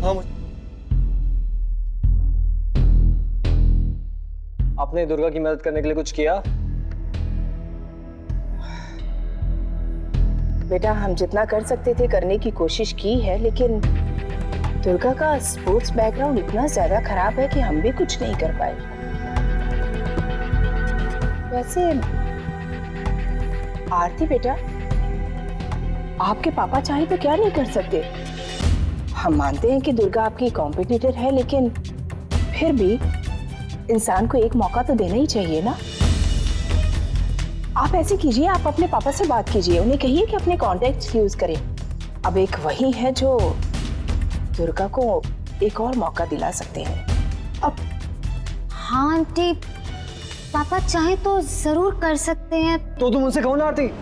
हाँ, आपने दुर्गा की मदद करने के लिए कुछ किया? बेटा, हम जितना कर सकते थे करने की कोशिश की है, लेकिन दुर्गा का स्पोर्ट्स बैकग्राउंड इतना ज्यादा खराब है कि हम भी कुछ नहीं कर पाए। वैसे आरती बेटा, आपके पापा चाहे तो क्या नहीं कर सकते। हम मानते हैं कि दुर्गा आपकी कॉम्पिटिटर है, लेकिन फिर भी इंसान को एक मौका तो देना ही चाहिए ना। आप ऐसे कीजिए, आप अपने पापा से बात कीजिए, उन्हें कहिए कि अपने कॉन्टेक्ट्स यूज करें। अब एक वही है जो दुर्गा को एक और मौका दिला सकते हैं। अब हाँ आंटी, पापा चाहे तो जरूर कर सकते हैं। तो तुम उनसे कहो ना आरती।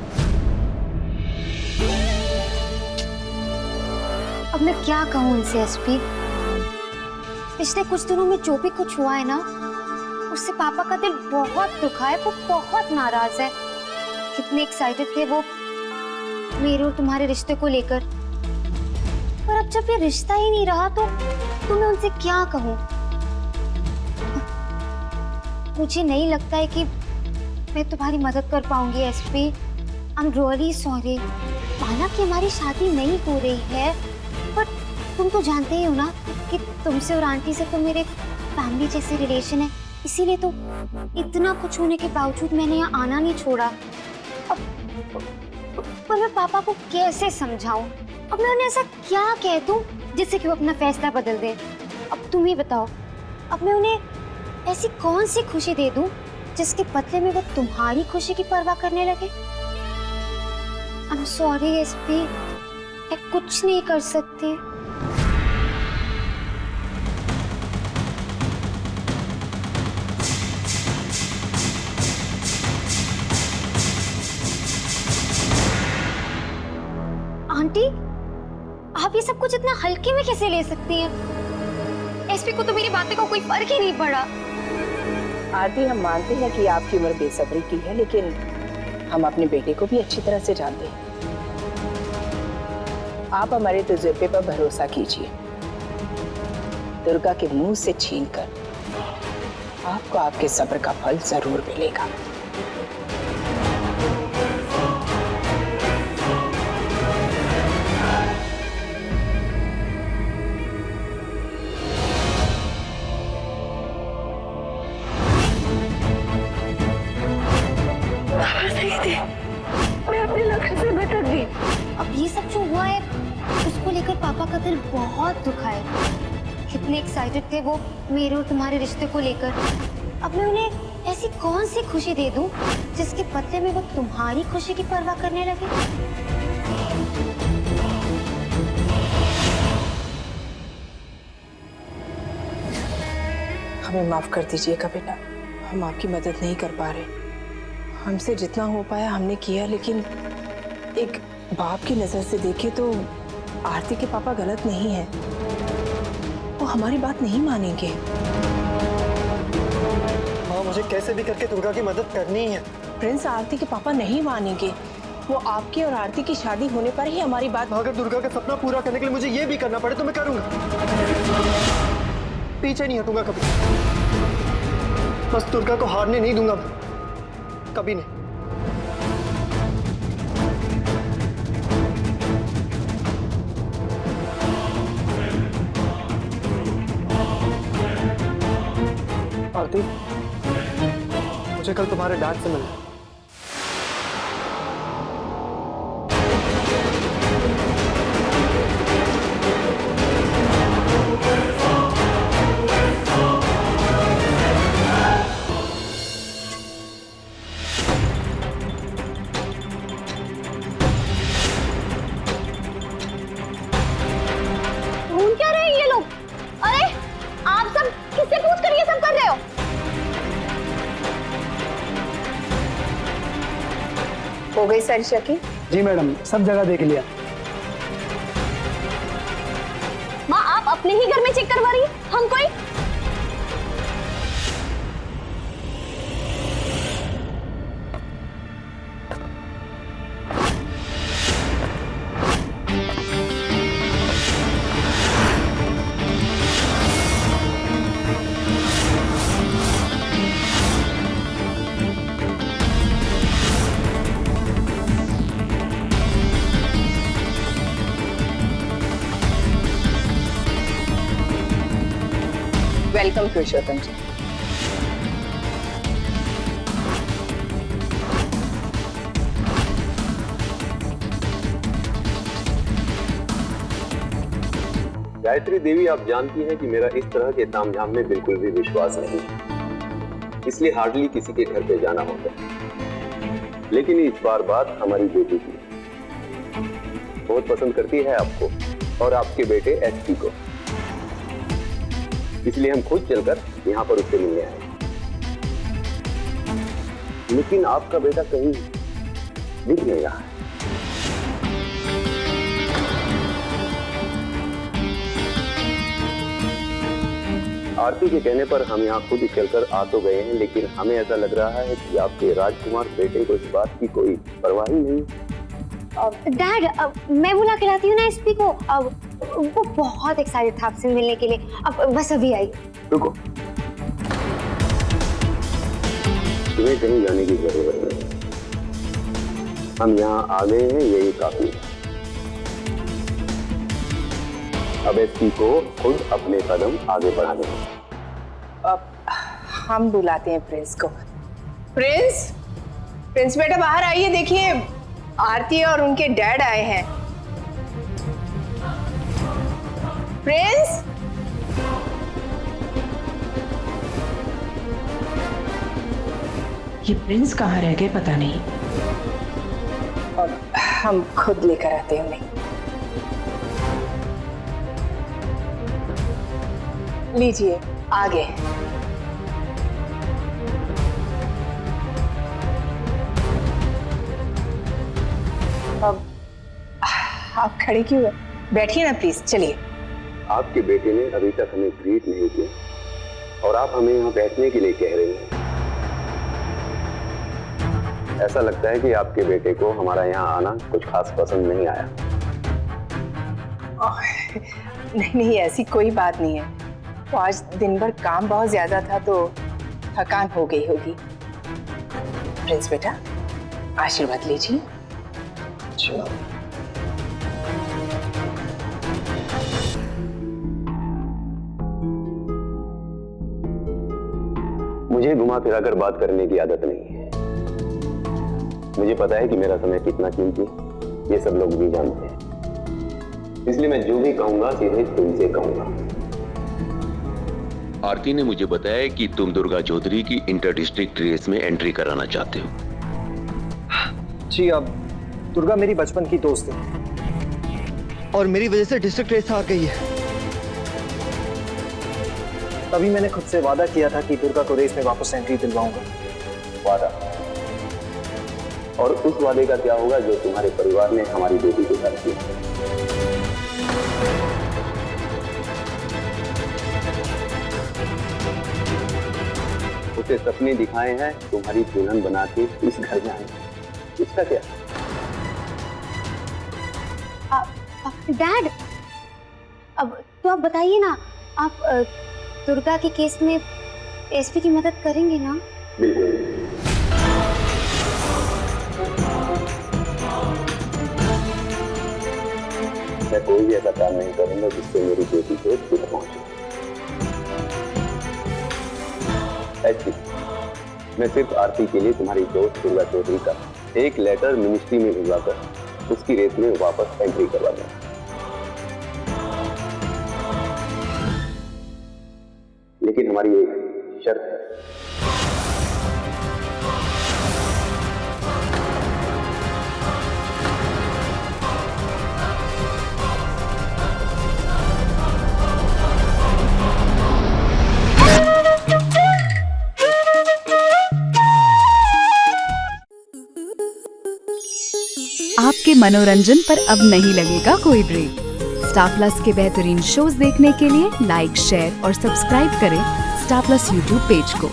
अब मैं क्या कहूँ उनसे एसपी? पिछले कुछ दिनों में जो भी कुछ हुआ है ना, उससे पापा का दिल बहुत दुखा है, वो बहुत नाराज है। कितने एक्साइटेड थे वो मेरे और तुम्हारे रिश्ते को लेकर, पर अब जब ये रिश्ता ही नहीं रहा तो मैं उनसे क्या कहूँ? मुझे नहीं लगता है कि मैं तुम्हारी मदद कर पाऊंगी SP. I am really sorry. हालांकि हमारी शादी नहीं हो रही है, पर तुम तो जानते ही हो ना कि तुमसे और आंटी से तो मेरे फैमिली जैसे रिलेशन है, इसीलिए तो इतना कुछ होने के बावजूद मैंने यहाँ आना नहीं छोड़ा। अब पर मैं पापा को कैसे समझाऊं? अब मैं उन्हें ऐसा क्या कह दूं जिससे कि वो अपना फैसला बदल दे? अब तुम ही बताओ, अब मैं उन्हें ऐसी कौन सी खुशी दे दूं जिसके बदले में वो तुम्हारी खुशी की परवाह करने लगे? आई एम सॉरी एसपी, मैं कुछ नहीं कर सकती। आंटी, आप ये सब कुछ इतना हल्के में कैसे ले सकती हैं? एसपी को तो मेरी बातें का कोई फर्क ही नहीं पड़ा। आरती, हम मानते हैं कि आपकी उम्र बेसब्री की है, लेकिन हम अपने बेटे को भी अच्छी तरह से जानते हैं। आप हमारे तजुर्बे पर भरोसा कीजिए। दुर्गा के मुंह से छीनकर आपको आपके सब्र का फल जरूर मिलेगा। मैं अपने लक्ष्य से भटक गई। अब ये सब जो हुआ है उसको लेकर पापा का दिल बहुत दुखा है। कितने एक्साइटेड थे वो मेरे और तुम्हारे रिश्ते को लेकर। अब मैं उन्हें ऐसी कौन सी खुशी दे दूं जिसके बदले में वो तुम्हारी खुशी की परवाह करने लगे? हमें माफ कर दीजिएगा बेटा, हम आपकी मदद नहीं कर पा रहे। हमसे जितना हो पाया हमने किया, लेकिन एक बाप की नजर से देखे तो आरती के पापा गलत नहीं है। वो हमारी बात नहीं मानेंगे। हाँ, मुझे कैसे भी करके दुर्गा की मदद करनी है। प्रिंस, आरती के पापा नहीं मानेंगे। वो आपकी और आरती की शादी होने पर ही हमारी बात। अगर दुर्गा का सपना पूरा करने के लिए मुझे ये भी करना पड़े तो मैं करूंगा। पीछे नहीं हटूंगा कभी। बस दुर्गा को हारने नहीं दूंगा, कभी नहीं। आरती, मुझे कल तुम्हारे डैड से मिलना। ढूंढ क्या रहे हैं ये लोग? अरे आप सब किससे पूछ कर ये सब कर रहे हो? हो गई सारी शकी? जी मैडम, सब जगह देख लिया। माँ, आप अपने ही घर में चेक करवा रही हैं? हम कोई वेलकम पुरुषोत्तम जी। गायत्री देवी, आप जानती हैं कि मेरा इस तरह के तामझाम में बिल्कुल भी विश्वास नहीं है, इसलिए हार्डली किसी के घर पे जाना होता है। लेकिन इस बार बात हमारी बेटी की बहुत पसंद करती है आपको और आपके बेटे एसपी को, इसलिए हम खुद चलकर यहाँ पर उससे मिलने आए। लेकिन आपका बेटा कहीं दिख नहीं रहा है। आरती के कहने पर हम यहाँ खुद चलकर आ तो गए हैं, लेकिन हमें ऐसा लग रहा है कि आपके राजकुमार बेटे को इस बात की कोई परवाह ही नहीं। डैड, मैं बुला के लाती हूँ ना एसपी को। अब वो बहुत एक्साइटेड था आपसे मिलने के लिए। अब बस अभी आई। रुको, तुम्हें कहीं जाने की जरूरत नहीं, हम यहाँ आ गए हैं, यही काफी है। अब एसपी को खुद अपने कदम आगे बढ़ाने हैं। अब हम बुलाते हैं प्रिंस को। प्रिंस, प्रिंस बेटा बाहर आइए, देखिए आरती और उनके डैड आए हैं। प्रिंस, ये प्रिंस कहाँ रह गए पता नहीं। और हम खुद लेकर आते हैं उन्हें। लीजिए, आगे। अब आप खड़े क्यों हैं? बैठिए ना प्लीज, चलिए। आपके बेटे ने अभी तक हमें ग्रीट नहीं किया और आप हमें यहाँ बैठने के लिए कह रही हैं। ऐसा लगता है कि आपके बेटे को हमारा यहाँ आना कुछ खास पसंद नहीं आया। नहीं नहीं, ऐसी कोई बात नहीं है। तो आज दिन भर काम बहुत ज्यादा था तो थकान हो गई होगी। प्रिंस बेटा, आशीर्वाद लीजिए। मुझे घुमा फिरा कर बात करने की आदत नहीं है। मुझे पता है कि मेरा समय कितना कीमती है, ये सब लोग भी जानते हैं। इसलिए मैं जो भी कहूंगा सीधे तुमसे कहूंगा। आरती ने मुझे बताया कि तुम दुर्गा चौधरी की इंटर डिस्ट्रिक्ट रेस में एंट्री कराना चाहते हो। जी, अब दुर्गा मेरी बचपन की दोस्त है और मेरी वजह से डिस्ट्रिक्ट रेस हार गई है। तभी मैंने खुद से वादा किया था कि दुर्गा को रेस में वापस एंट्री दिलवाऊंगा। वादा? और उस वादे का क्या होगा जो तुम्हारे परिवार ने हमारी बेटी के साथ किया? उसे सपने दिखाए हैं तुम्हारी दुल्हन बना के इस घर में आए, इसका क्या? डैड, अब तो आप बताइए ना, आप दुर्गा के केस में एसपी की मदद करेंगे ना? बिल्कुल। मैं कोई भी ऐसा काम नहीं करूंगा जिससे मेरी बेटी को दुख पहुंचे। एसपी, मैं सिर्फ आरती के लिए तुम्हारी दोस्त दुर्गा चौधरी का एक लेटर मिनिस्ट्री में भिजवाकर उसकी रेस में वापस एंट्री करवा दूंगा। लेकिन हमारी एक शर्त है। आपके मनोरंजन पर अब नहीं लगेगा कोई ब्रेक। स्टार प्लस के बेहतरीन शोज देखने के लिए लाइक, शेयर और सब्सक्राइब करें स्टार प्लस यूट्यूब पेज को।